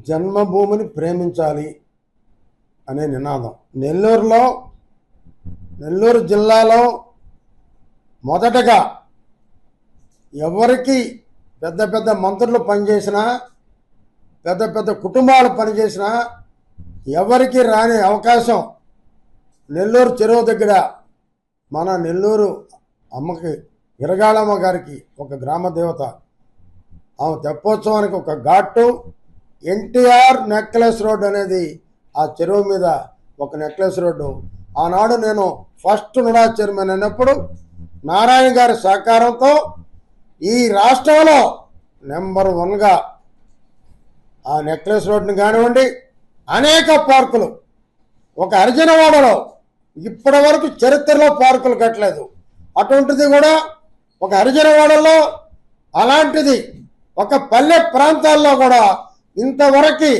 జన్మభూమిని ప్రేమించాలి అనే నినాదం నెల్లూరు జిల్లాలో మొదటగా ఎవరికి పెద్ద పెద్ద మంత్రులు పనిచేసినా పెద్ద పెద్ద కుటుంబాలు పనిచేసినా ఎవరికి రాని అవకాశం నెల్లూరు చెరువు దగ్గర మన నెల్లూరు అమ్మకి ఇరగాళమ్మ గారికి ఒక గ్రామ దేవత ఆమె తెప్పోత్సవానికి ఒక ఘాటు ఎన్టీఆర్ నెక్లెస్ రోడ్ అనేది ఆ చెరువు మీద ఒక నెక్లెస్ రోడ్డు. ఆనాడు నేను ఫస్ట్ నుడా చైర్మన్ అయినప్పుడు నారాయణ గారి సహకారంతో ఈ రాష్ట్రంలో నెంబర్ 1గా ఆ నెక్లెస్ రోడ్ని కానివ్వండి, అనేక పార్కులు, ఒక హరిజనవాడలో ఇప్పటి వరకు చరిత్రలో పార్కులు కట్టలేదు, అటువంటిది కూడా ఒక హరిజనవాడలో, అలాంటిది ఒక పల్లె ప్రాంతాల్లో కూడా ఇంతవరకు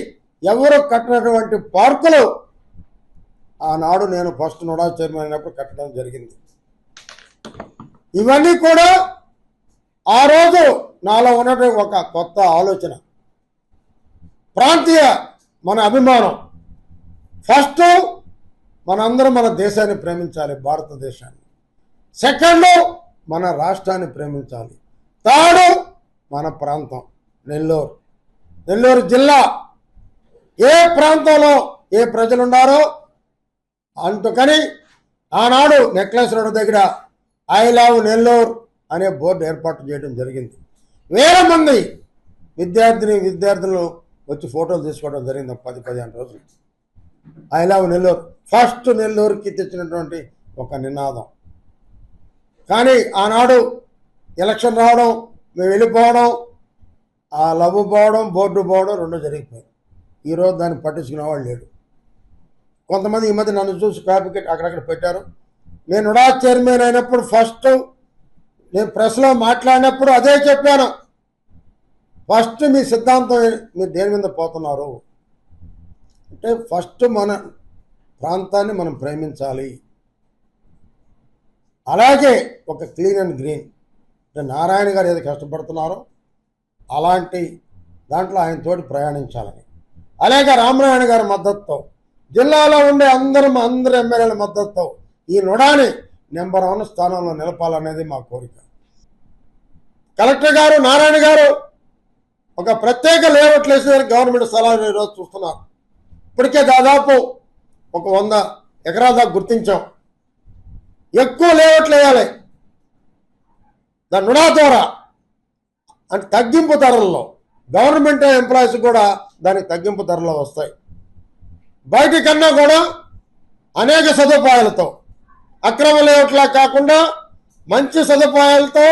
ఎవరు కట్టినటువంటి పార్కులు ఆనాడు నేను ఫస్ట్ నుడా చైర్మన్ అయినప్పుడు కట్టడం జరిగింది. ఇవన్నీ కూడా ఆ రోజు నాలో ఉన్నటువంటి ఒక కొత్త ఆలోచన, ప్రాంతీయ మన అభిమానం. ఫస్ట్ మనందరం మన దేశాన్ని ప్రేమించాలి, భారతదేశాన్ని. సెకండ్ మన రాష్ట్రాన్ని ప్రేమించాలి. థర్డ్ మన ప్రాంతం నెల్లూరు జిల్లా ఏ ప్రాంతంలో ఏ ప్రజలు ఉన్నారో అందుకని ఆనాడు నెక్లెస్ రోడ్ దగ్గర ఐ లవ్ నెల్లూరు అనే బోర్డు ఏర్పాటు చేయడం జరిగింది. వేల మంది విద్యార్థులు వచ్చి ఫోటోలు తీసుకోవడం జరిగింది. 10-15 రోజులు ఐ లవ్ నెల్లూరు ఫస్ట్ నెల్లూరుకి తెచ్చినటువంటి ఒక నినాదం. కానీ ఆనాడు ఎలక్షన్ రావడం, మేము వెళ్ళిపోవడం, ఆ లవ్ పోవడం, బోర్డు పోవడం రెండు జరిగిపోయాయి. ఈరోజు దాన్ని పట్టించుకునే వాళ్ళు లేడు. కొంతమంది ఈ మధ్య నన్ను చూసి కాపీ అక్కడక్కడ పెట్టారు. నేను నుడా చైర్మన్ అయినప్పుడు ఫస్ట్ నేను ప్రెస్లో మాట్లాడినప్పుడు అదే చెప్పాను. ఫస్ట్ మీ సిద్ధాంతం మీరు దేని మీద పోతున్నారు అంటే ఫస్ట్ మన ప్రాంతాన్ని మనం ప్రేమించాలి. అలాగే ఒక క్లీన్ అండ్ గ్రీన్ అంటే నారాయణ గారు ఏదో కష్టపడుతున్నారో అలాంటి దాంట్లో ఆయన తోటి ప్రయాణించాలని, అలాగే రామనారాయణ గారి మద్దతుతో, జిల్లాలో ఉండే అందరు ఎమ్మెల్యేల మద్దతుతో ఈ నుడాని నెంబర్ 1 స్థానంలో నిలపాలనేది మా కోరిక. కలెక్టర్ గారు నారాయణ గారు ఒక ప్రత్యేక లేఅవుట్లు వేసేదానికి గవర్నమెంట్ స్థలాలు ఈరోజు చూస్తున్నారు. ఇప్పటికే దాదాపు ఒక 100 ఎకరాల దాకా గుర్తించాం. ఎక్కువ లేఅవుట్లు వేయాలి దాని నుడా ద్వారా, అంటే తగ్గింపు ధరల్లో గవర్నమెంట్ ఎంప్లాయీస్ కూడా దానికి తగ్గింపు ధరలో వస్తాయి. బయటి కన్నా కూడా అనేక సదుపాయాలతో, అక్రమ లేఅవుట్లా కాకుండా మంచి సదుపాయాలతో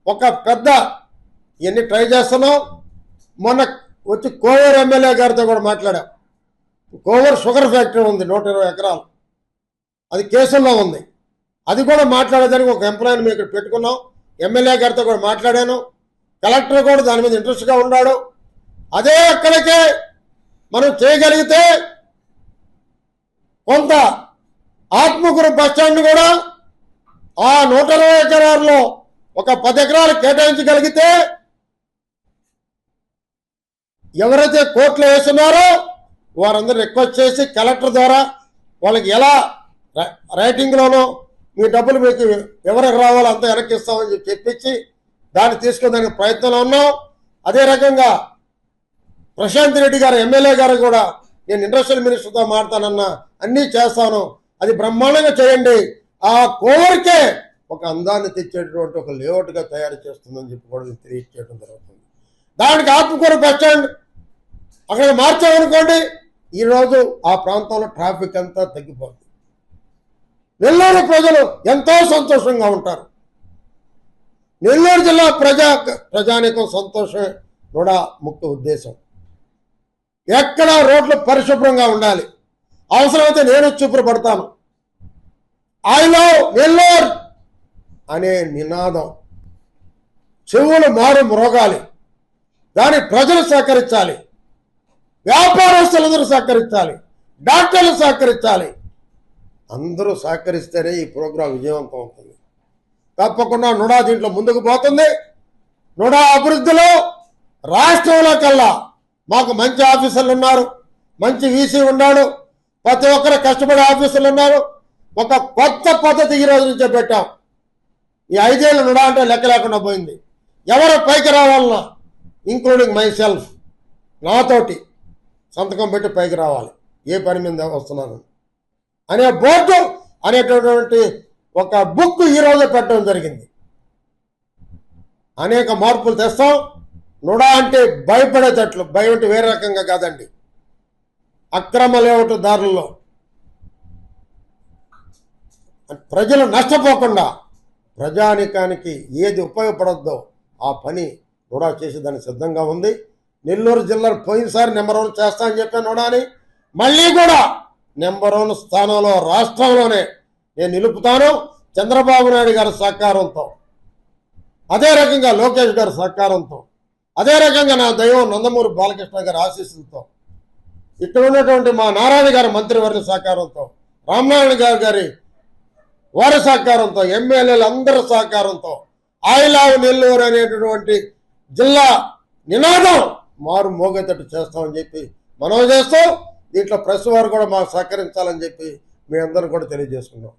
ఒక పెద్ద ఇవన్నీ ట్రై చేస్తున్నాం. మొన్న వచ్చి కోవూరు ఎమ్మెల్యే గారితో కూడా మాట్లాడాం. కోవూరు షుగర్ ఫ్యాక్టరీ ఉంది 120 ఎకరాలు, అది కేసుల్లో ఉంది. అది కూడా మాట్లాడేదానికి ఒక ఎంప్లాయీని మేము ఇక్కడ పెట్టుకున్నాం. ఎమ్మెల్యే గారితో కూడా మాట్లాడాను. కలెక్టర్ కూడా దాని మీద ఇంట్రెస్ట్గా ఉన్నాడు. అదే అక్కడికే మనం చేయగలిగితే కొంత ఆత్మకూరు బస్టాండ్ కూడా ఆ 120 ఎకరాల్లో ఒక 10 ఎకరాలు కేటాయించగలిగితే ఎవరైతే కోర్టులో వేస్తున్నారో వారందరూ రిక్వెస్ట్ చేసి కలెక్టర్ ద్వారా వాళ్ళకి ఎలా రైటింగ్లోనో మీ డబ్బులు మీకు ఎవరికి రావాలో అంత వెనక్కి ఇస్తామని చెప్పించి దాన్ని తీసుకునేదానికి ప్రయత్నంలో ఉన్నాం. అదే రకంగా ప్రశాంత్ రెడ్డి గారు ఎమ్మెల్యే గారు కూడా నేను ఇండస్ట్రియల్ మినిస్టర్తో మాట్లాడతానన్నా అన్నీ చేస్తాను, అది బ్రహ్మాండంగా చేయండి, ఆ కోరికే ఒక అందాన్ని తెచ్చేటటువంటి ఒక లేఅవుట్గా తయారు చేస్తుందని చెప్పి కూడా తెలియచేయడం జరుగుతుంది. దానికి ఆత్మకూరు బస్టాండ్ అక్కడ మార్చామనుకోండి, ఈరోజు ఆ ప్రాంతంలో ట్రాఫిక్ అంతా తగ్గిపోతుంది. నెల్లూరు ప్రజలు ఎంతో సంతోషంగా ఉంటారు. నెల్లూరు జిల్లా ప్రజానికం సంతోషమే కూడా ముఖ్య ఉద్దేశం. ఎక్కడ రోడ్లు పరిశుభ్రంగా ఉండాలి, అవసరమైతే నేను శుభ్రపడతాను. ఐ లవ్ నెల్లూరు అనే నినాదం చెవులు మారు మ్రోగాలి. దాని ప్రజలు సహకరించాలి, వ్యాపారస్తులందరూ సహకరించాలి, డాక్టర్లు సహకరించాలి. అందరూ సహకరిస్తేనే ఈ ప్రోగ్రాం విజయవంతం అవుతుంది. తప్పకుండా నుడా దీంట్లో ముందుకు పోతుంది. నుడా అభివృద్ధిలో రాష్ట్రంలో కల్లా మాకు మంచి ఆఫీసర్లు ఉన్నారు, మంచి వీసీ ఉన్నాడు, ప్రతి ఒక్కరు కష్టపడే ఆఫీసర్లు ఉన్నారు. ఒక కొత్త పద్ధతి ఈ రోజు నుంచే పెట్టాం. ఈ 5 ఏళ్ళు నుడా అంటే లెక్క లేకుండా పోయింది. ఎవరు పైకి రావాలన్నా ఇంక్లూడింగ్ మై సెల్ఫ్ నాతోటి సంతకం పెట్టి పైకి రావాలి, ఏ పని మీద వస్తున్నాను అనే బోర్డు అనేటటువంటి ఒక బుక్ ఈరోజే పెట్టడం జరిగింది. అనేక మార్పులు తెస్తాం. నుడా అంటే భయపడేటట్లు, భయం అంటే వేరే రకంగా కాదండి. అక్రమ లేఅవుట్ దారుల్లో ప్రజలు నష్టపోకుండా ప్రజానికానికి ఏది ఉపయోగపడద్దో ఆ పని నుడా చేసేదానికి సిద్ధంగా ఉంది. నెల్లూరు జిల్లా పోయినసారి నెంబర్ 1 చేస్తా అని చెప్పాను నుడాని, మళ్ళీ కూడా నెంబర్ 1 స్థానంలో రాష్ట్రంలోనే నేను నిలుపుతాను. చంద్రబాబు నాయుడు గారి సహకారంతో, అదే రకంగా లోకేష్ గారి సహకారంతో, అదే రకంగా నా దైవం నందమూరి బాలకృష్ణ గారి ఆశీస్సులతో, ఇక్కడ ఉన్నటువంటి మా నారాయణ గారి మంత్రివర్గ సహకారంతో, రామనారాయణ గారి వారి సహకారంతో, ఎమ్మెల్యేలు అందరి సహకారంతో ఐ లవ్ నెల్లూరు అనేటటువంటి జిల్లా నినాదం మారు మోగేటట్టు చేస్తామని చెప్పి మనవి చేస్తూ, దీంట్లో ప్రెస్ వారు కూడా మాకు సహకరించాలని చెప్పి మీ అందరూ కూడా తెలియజేసుకున్నాం.